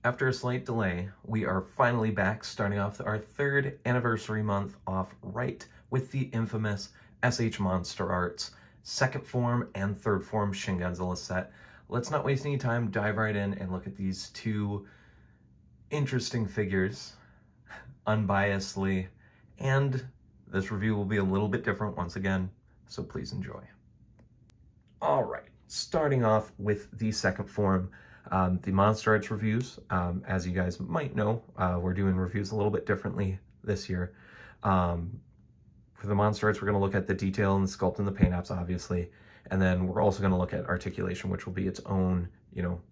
After a slight delay, we are finally back, starting off our 3rd anniversary month off right with the infamous SH MonsterArts 2nd form and 3rd form Shin Godzilla set. Let's not waste any time, dive right in and look at these two interesting figures, unbiasedly, and this review will be a little bit different once again, so please enjoy. All right, starting off with the 2nd form, the MonsterArts reviews. As you guys might know, we're doing reviews a little bit differently this year. For the MonsterArts, we're going to look at the detail and the sculpt and the paint apps, obviously, and then we're also going to look at articulation, which will be its own,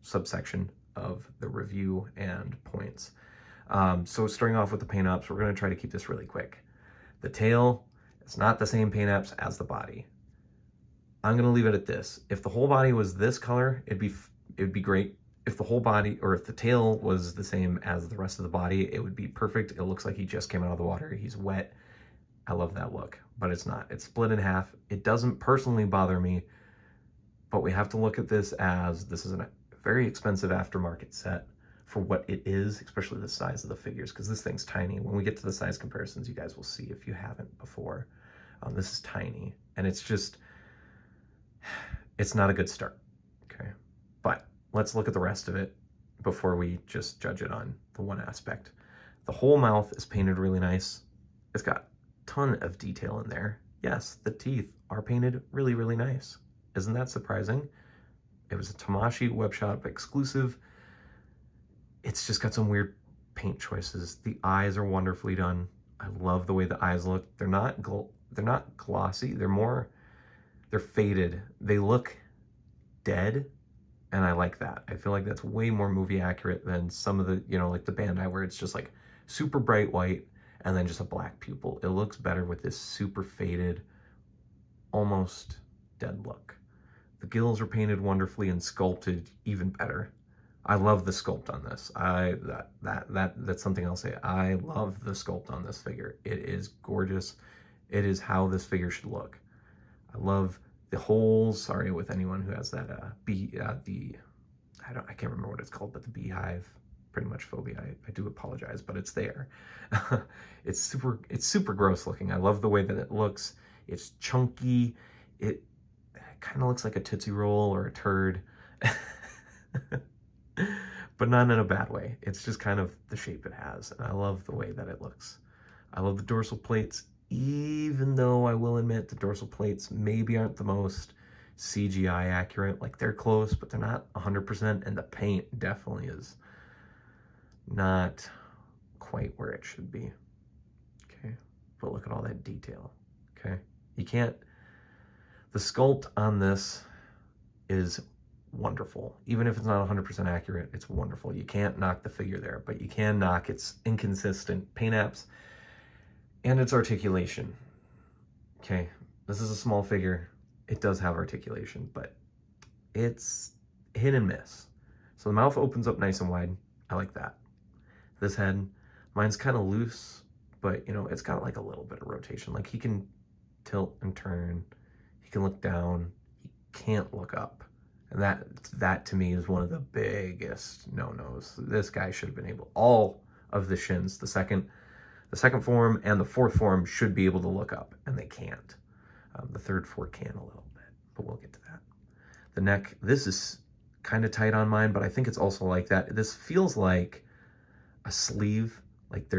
subsection of the review and points. So starting off with the paint apps, we're going to try to keep this really quick. The tail is not the same paint apps as the body. I'm going to leave it at this. If the whole body was this color, it'd be great. If the whole body, or if the tail was the same as the rest of the body, it would be perfect. It looks like he just came out of the water. He's wet. I love that look, but it's not. It's split in half. It doesn't personally bother me, but we have to look at this as this is a very expensive aftermarket set for what it is, especially the size of the figures, because this thing's tiny. When we get to the size comparisons, you guys will see if you haven't before. This is tiny, and it's not a good start, okay? But let's look at the rest of it before we just judge it on the one aspect. The whole mouth is painted really nice. It's got a ton of detail in there. Yes, the teeth are painted really, really nice. Isn't that surprising? It was a Tamashii web shop exclusive. It's just got some weird paint choices. The eyes are wonderfully done. I love the way the eyes look. They're not glossy. They're faded. They look dead, and I like that. I feel like that's way more movie accurate than some of the, like the Bandai, where it's just like super bright white and then just a black pupil. It looks better with this super faded, almost dead look. The gills are painted wonderfully and sculpted even better. I love the sculpt on this. That's something I'll say. I love the sculpt on this figure. It is gorgeous. It is how this figure should look. I love the holes. Sorry with anyone who has that I can't remember what it's called, but the beehive pretty much phobia. I do apologize, but it's there. It's super gross looking. I love the way that it looks. It's chunky. It kind of looks like a Tootsie Roll or a turd. But not in a bad way. It's just kind of the shape it has, and I love the way that it looks. I love the dorsal plates, even though I will admit the dorsal plates maybe aren't the most CGI accurate. Like, they're close, but they're not 100%, and the paint definitely is not quite where it should be. Okay, but look at all that detail. Okay, the sculpt on this is wonderful. Even if it's not 100% accurate, it's wonderful. You can't knock the figure there, but you can knock its inconsistent paint apps and its articulation. Okay, this is a small figure. It does have articulation, but it's hit and miss. So the mouth opens up nice and wide. I like that. This head, mine's kind of loose, but it's got like a little bit of rotation. Like, he can tilt and turn. He can look down. He can't look up. And that to me is one of the biggest no-nos. This guy should have been able, all of the Shins, the second form and the 4th form should be able to look up, and they can't. The 3rd form can a little bit, but we'll get to that. The neck, this is kind of tight on mine, but I think it's also like that. This feels like a sleeve, like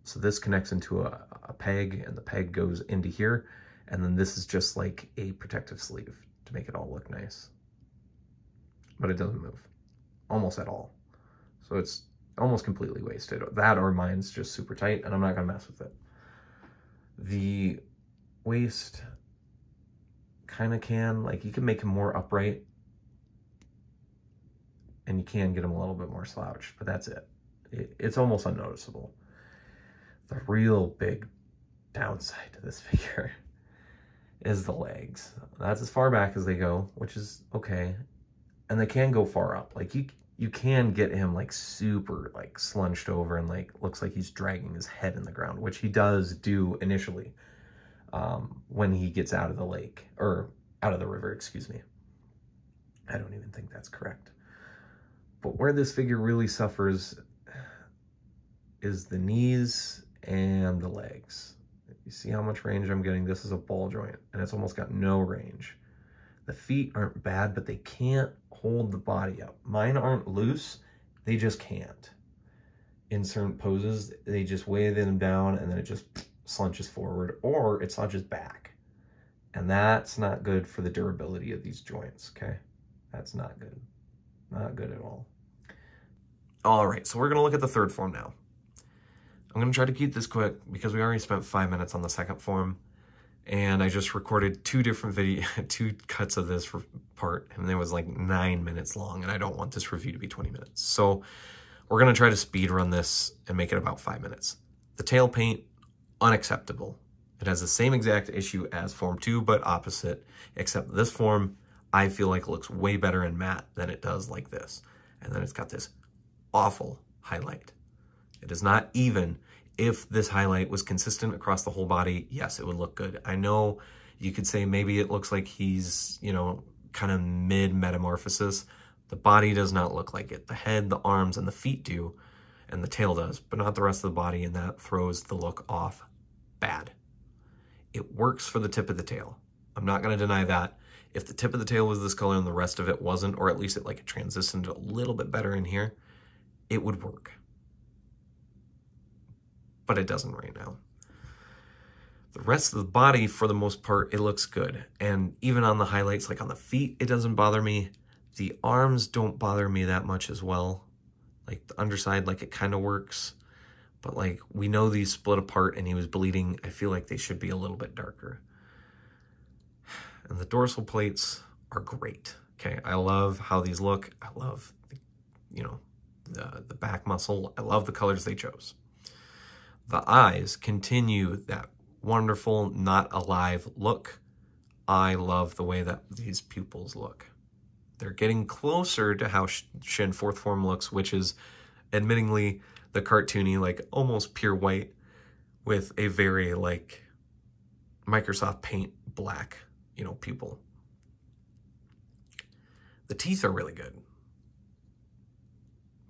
so this connects into a peg, and the peg goes into here, and then this is just like a protective sleeve to make it all look nice. But it doesn't move almost at all. So it's almost completely wasted. That or mine's just super tight, and I'm not gonna mess with it. The waist kind of you can make him more upright, and you can get him a little bit more slouched, but that's it. It's almost unnoticeable. The real big downside to this figure is the legs. That's as far back as they go, which is okay. And they can go far up. Like, you can get him like super like slunched over and like looks like he's dragging his head in the ground, which he does do initially when he gets out of the lake, or out of the river, excuse me. I don't even think that's correct. But where this figure really suffers is the knees and the legs. You see how much range I'm getting? This is a ball joint, and it's almost got no range. The feet aren't bad, but they can't hold the body up. Mine aren't loose, they just can't. In certain poses, they just weigh them down, and then it just slunches forward, or it slunches back. And that's not good for the durability of these joints, okay? That's not good. Not good at all. All right, so we're gonna look at the third form now. I'm gonna try to keep this quick because we already spent 5 minutes on the second form, and I just recorded two cuts of this part, and it was like 9 minutes long, and I don't want this review to be 20 minutes. So we're gonna try to speed run this and make it about 5 minutes. The tail paint, unacceptable. It has the same exact issue as Form 2, but opposite, except this form, I feel like looks way better in matte than it does like this. And then it's got this awful highlight. It is not even. If this highlight was consistent across the whole body, yes, it would look good. I know you could say maybe it looks like he's, you know, kind of mid-metamorphosis. The body does not look like it. The head, the arms, and the feet do, and the tail does, but not the rest of the body, and that throws the look off bad. It works for the tip of the tail. I'm not going to deny that. If the tip of the tail was this color and the rest of it wasn't, or at least it transitioned a little bit better in here, it would work. But it doesn't right now. The rest of the body, for the most part, it looks good. And even on the highlights, like on the feet, it doesn't bother me. The arms don't bother me that much as well. Like the underside, like it kind of works. But like we know these split apart and he was bleeding. I feel like they should be a little bit darker. And the dorsal plates are great. Okay, I love how these look. I love, you know, the back muscle. I love the colors they chose. The eyes continue that wonderful, not alive look. I love the way that these pupils look. They're getting closer to how Shin 4th form looks, which is admittingly the cartoony, like almost pure white with a very like Microsoft Paint black, you know, pupil. The teeth are really good.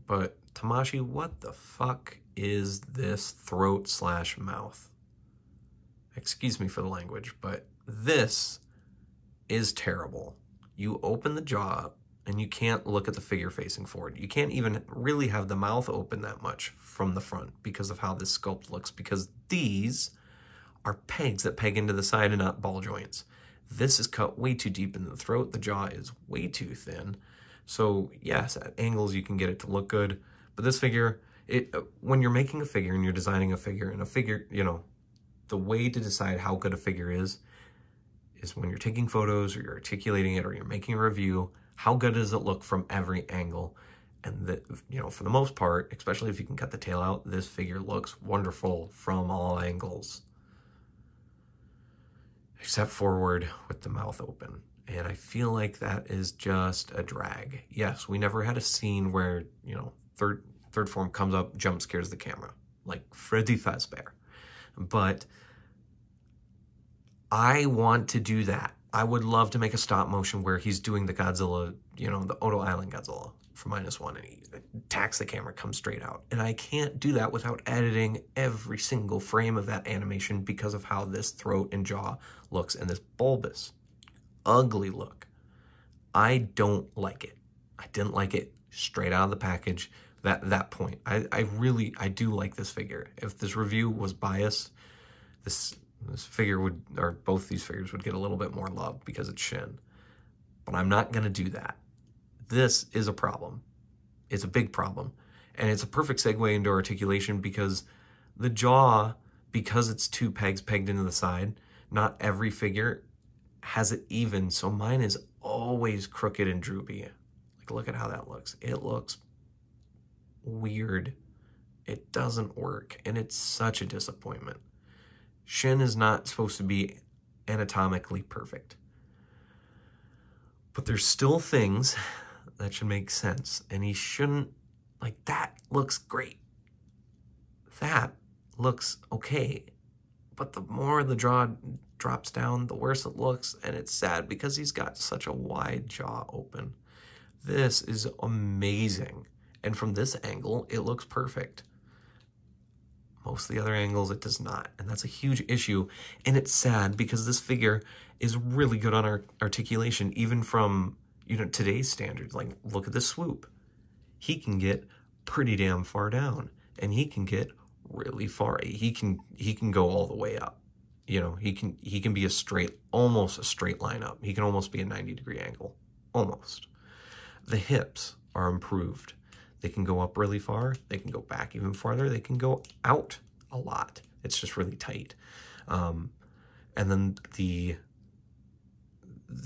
But Tamashi, what the fuck is this throat/mouth? Excuse me for the language, but this is terrible. You open the jaw and you can't look at the figure facing forward. You can't even really have the mouth open that much from the front because of how this sculpt looks, because these are pegs that peg into the side and not ball joints. This is cut way too deep in the throat. The jaw is way too thin. So yes, at angles you can get it to look good, but this figure, when you're making a figure and you're designing a figure, and a figure, you know, the way to decide how good a figure is when you're taking photos or you're articulating it or you're making a review, how good does it look from every angle? And that, you know, for the most part, especially if you can cut the tail out, this figure looks wonderful from all angles. Except forward with the mouth open. And I feel like that is just a drag. Yes, we never had a scene where, you know, third form comes up, jump scares the camera, like Freddy Fazbear. But I want to do that. I would love to make a stop motion where he's doing the Godzilla, you know, the Odo Island Godzilla from -1, and he attacks the camera, comes straight out. And I can't do that without editing every single frame of that animation because of how this throat and jaw looks and this bulbous, ugly look. I don't like it. I didn't like it straight out of the package. That point. I do like this figure. If this review was biased, this figure would, or both these figures would get a little bit more love because it's Shin. But I'm not going to do that. This is a problem. It's a big problem. And it's a perfect segue into articulation because the jaw, because it's two pegs pegged into the side, not every figure has it even. So mine is always crooked and droopy. Like, look at how that looks. It looks weird. It doesn't work. And it's such a disappointment. Shin is not supposed to be anatomically perfect. But there's still things that should make sense. And he shouldn't, like, that looks great. That looks okay. But the more the jaw drops down, the worse it looks. And it's sad because he's got such a wide jaw open. This is amazing. And from this angle, it looks perfect. Most of the other angles, it does not. And that's a huge issue. And it's sad because this figure is really good on our articulation, even from, you know, today's standards. Like, look at the swoop. He can get pretty damn far down, and he can get really far. He can go all the way up. You know, he can be almost a straight line up. He can almost be a 90-degree angle, almost. The hips are improved. They can go up really far. They can go back even farther. They can go out a lot. It's just really tight. And then the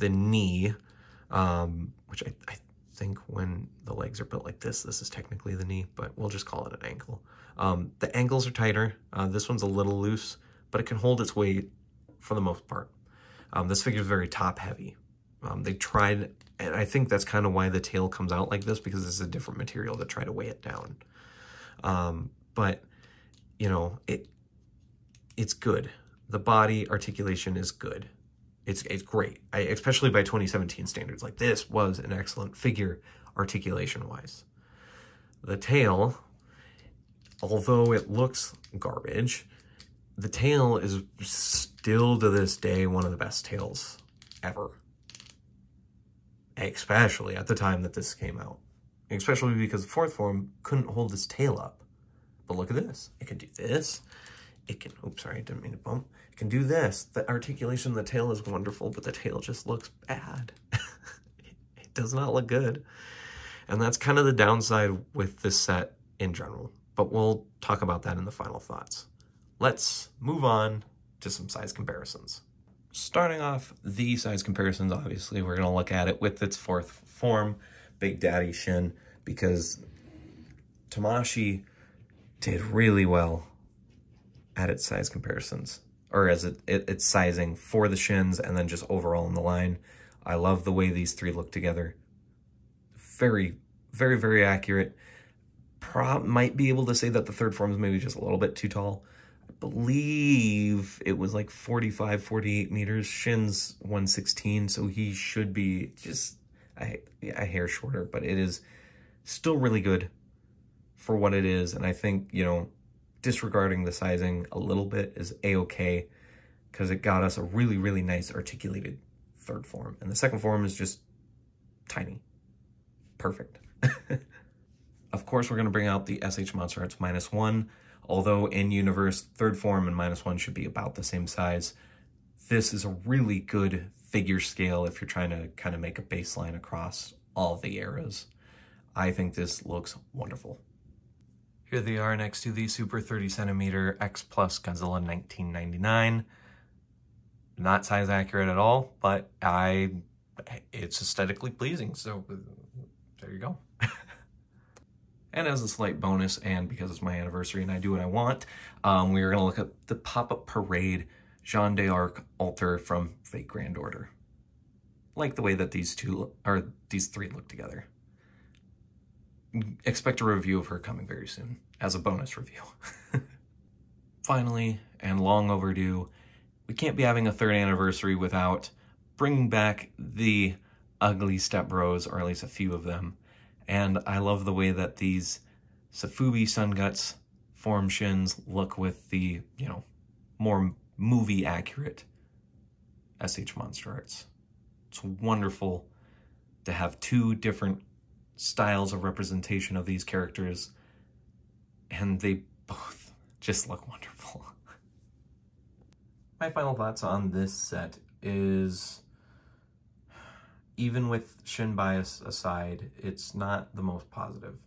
knee, which I think when the legs are built like this is technically the knee, but we'll just call it an ankle. The ankles are tighter. This one's a little loose, but it can hold its weight for the most part. This figure is very top heavy. They tried, and I think that's kind of why the tail comes out like this, because it's a different material to try to weigh it down. But, you know, it's good. The body articulation is good. It's great, especially by 2017 standards. Like, this was an excellent figure articulation-wise. The tail, although it looks garbage, the tail is still to this day one of the best tails ever. Especially at the time that this came out. Especially because the fourth form couldn't hold its tail up. But look at this. It can do this. It can, oops, sorry, I didn't mean to bump. It can do this. The articulation of the tail is wonderful, but the tail just looks bad. It does not look good. And that's kind of the downside with this set in general. But we'll talk about that in the final thoughts. Let's move on to some size comparisons. Starting off the size comparisons, obviously, we're going to look at it with its fourth form, Big Daddy Shin, because Tamashii did really well at its size comparisons, or as its sizing for the shins and then just overall in the line. I love the way these three look together. Very, very, very accurate. Might be able to say that the third form is maybe just a little bit too tall. I believe it was like 45, 48 meters. Shin's 116, so he should be just a hair shorter, but it is still really good for what it is. And I think, you know, disregarding the sizing a little bit is a-okay, because it got us a really, really nice articulated third form. And the second form is just tiny. Perfect. Of course, we're going to bring out the SH MonsterArts -1, although in universe, third form and -1 should be about the same size. This is a really good figure scale if you're trying to kind of make a baseline across all the eras. I think this looks wonderful. Here they are next to the Super 30 centimeter X Plus Godzilla 1999. Not size accurate at all, but it's aesthetically pleasing, so there you go. And as a slight bonus, and because it's my anniversary and I do what I want, we are going to look at the Pop-Up Parade Jeanne d'Arc altar from Fate Grand Order. Like the way that these three look together. Expect a review of her coming very soon, as a bonus review. Finally, and long overdue, we can't be having a third anniversary without bringing back the ugly Step Bros, or at least a few of them. And I love the way that these Safubi Sun Guts form shins look with the, you know, more movie accurate SH MonsterArts. It's wonderful to have two different styles of representation of these characters, and they both just look wonderful. My final thoughts on this set is, even with Shin bias aside, it's not the most positive.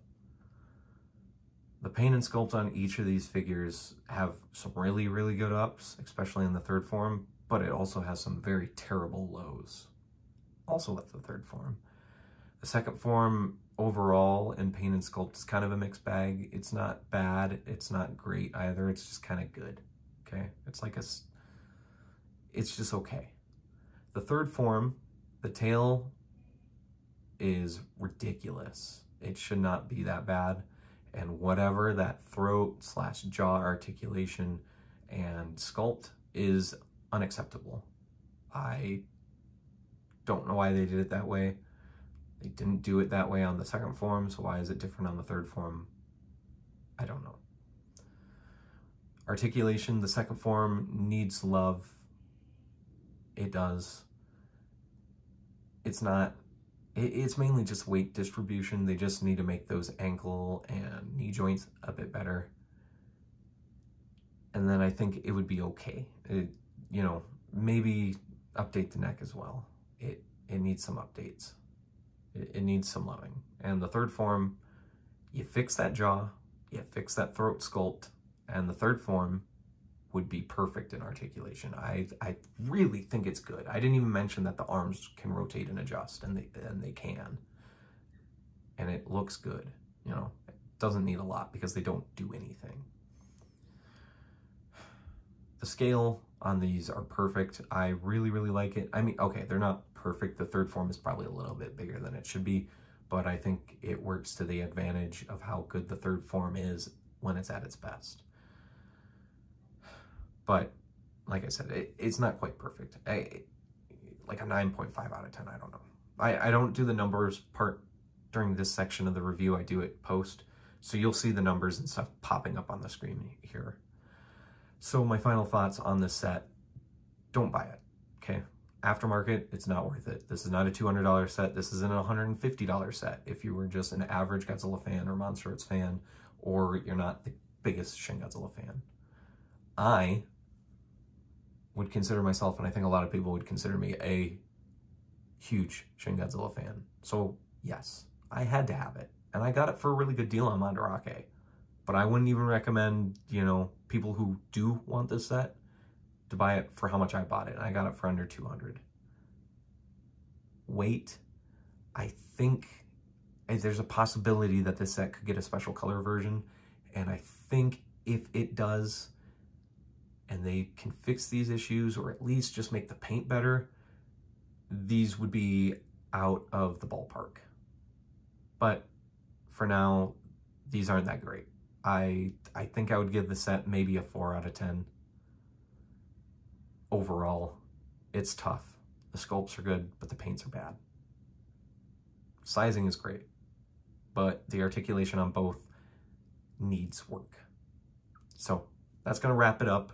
The paint and sculpt on each of these figures have some really, really good ups, especially in the third form, but it also has some very terrible lows, also with the third form. The second form overall in paint and sculpt is kind of a mixed bag. It's not bad, it's not great either, it's just kind of good, okay? It's like it's just okay. The third form, the tail is ridiculous. It should not be that bad. And whatever that throat / jaw articulation and sculpt is unacceptable. I don't know why they did it that way. They didn't do it that way on the second form, so why is it different on the third form? I don't know. Articulation, the second form needs love. It does. It's not, it's mainly just weight distribution. They just need to make those ankle and knee joints a bit better. And then I think it would be okay. You know, maybe update the neck as well. It needs some updates. It needs some loving. And the third form, you fix that jaw, you fix that throat sculpt, and the third form would be perfect in articulation. I really think it's good. I didn't even mention that the arms can rotate and adjust, and they can. And it looks good. You know, it doesn't need a lot because they don't do anything. The scale on these are perfect. I really, really like it. I mean, okay, they're not perfect. The third form is probably a little bit bigger than it should be, but I think it works to the advantage of how good the third form is when it's at its best. But like I said, it's not quite perfect. Like a 9.5 out of 10, I don't know. I don't do the numbers part during this section of the review. I do it post. So you'll see the numbers and stuff popping up on the screen here. So my final thoughts on this set, don't buy it, okay? Aftermarket, it's not worth it. This is not a $200 set. This isn't a $150 set if you were just an average Godzilla fan or MonsterArts fan, or you're not the biggest Shin Godzilla fan. I would consider myself, and I think a lot of people would consider me, a huge Shin Godzilla fan. So yes, I had to have it. And I got it for a really good deal on MonsterArts. But I wouldn't even recommend, you know, people who do want this set to buy it for how much I bought it. I got it for under $200. Weight, I think there's a possibility that this set could get a special color version. And I think if it does, and they can fix these issues, or at least just make the paint better, these would be out of the ballpark. But for now, these aren't that great. I think I would give the set maybe a 4 out of 10. Overall, it's tough. The sculpts are good, but the paints are bad. Sizing is great, but the articulation on both needs work. So that's gonna wrap it up.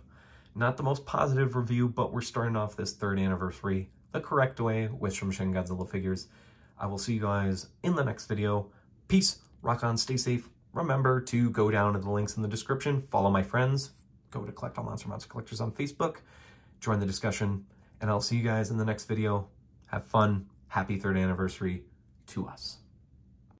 Not the most positive review, but we're starting off this 3rd anniversary the correct way with some Shin Godzilla figures. I will see you guys in the next video. Peace, rock on, stay safe. Remember to go down to the links in the description, follow my friends, go to Collect All Monster Collectors on Facebook, join the discussion, and I'll see you guys in the next video. Have fun. Happy 3rd anniversary to us.